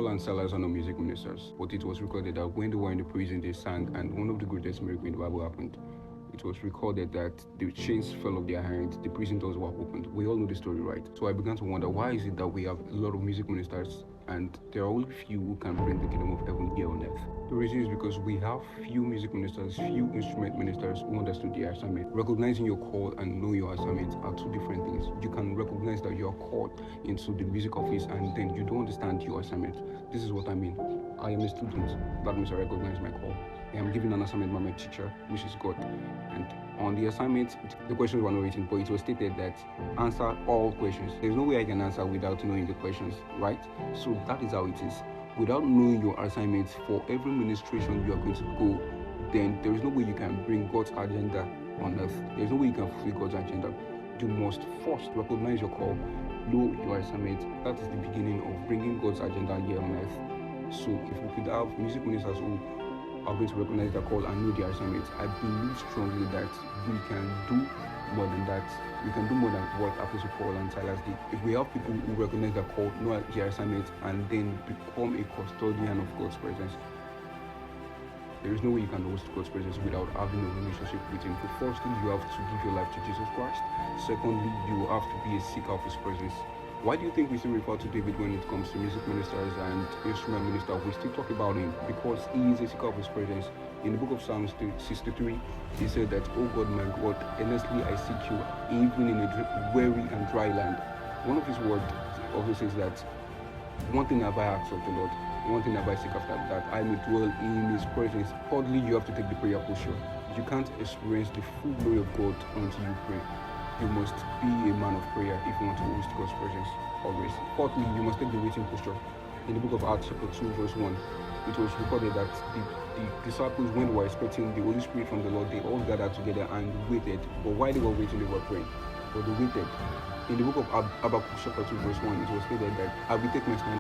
Paul and Silas are not music ministers, but it was recorded that when they were in the prison, they sang, and one of the greatest miracles in the Bible happened. It was recorded that the chains fell off their hands, the prison doors were opened. We all know the story, right? So I began to wonder, why is it that we have a lot of music ministers and there are only few who can bring the kingdom of heaven here on earth? The reason is because we have few music ministers, few instrument ministers who understood their assignment. Recognizing your call and know your assignment are two different things. You can recognize that you are called into the music office and then you don't understand your assignment. This is what I mean. I am a student. That means I recognize my call. I am given an assignment by my teacher, which is God. And on the assignment, the questions were not written, but it was stated that answer all questions. There's no way I can answer without knowing the questions, right? So that is how it is. Without knowing your assignments for every ministration you are going to go, then there is no way you can bring God's agenda on earth. There's no way you can fulfill God's agenda. You must first recognize your call, know your assignment. That is the beginning of bringing God's agenda here on earth. So if we could have music ministers who are going to recognize their call and know their assignment, I believe strongly that we can do more than that. We can do more than what Apostle Paul and Silas did. If we have people who recognize their call, know their assignment, and then become a custodian of God's presence, there is no way you can host God's presence without having a relationship with Him. Firstly, you have to give your life to Jesus Christ. Secondly, you have to be a seeker of His presence. Why do you think we still refer to David when it comes to music ministers and instrument ministers? We still talk about him because he is a seeker of His presence. In the book of Psalms 63, he said that, "Oh God, my God, earnestly I seek you, even in a weary and dry land." One of his words also says that, "One thing have I asked of the Lord, one thing have I seek after, that I may dwell in His presence." Thirdly, you have to take the prayer posture. You can't experience the full glory of God until you pray. You must be a man of prayer if you want to host God's presence always. Fourthly, you must take the waiting posture. In the book of Acts chapter 2 verse 1, it was recorded that the disciples, when they were expecting the Holy Spirit from the Lord, they all gathered together and waited. But while they were waiting, they were praying. But they waited. In the book of Habakkuk chapter 2 verse 1, it was stated that I will take my stand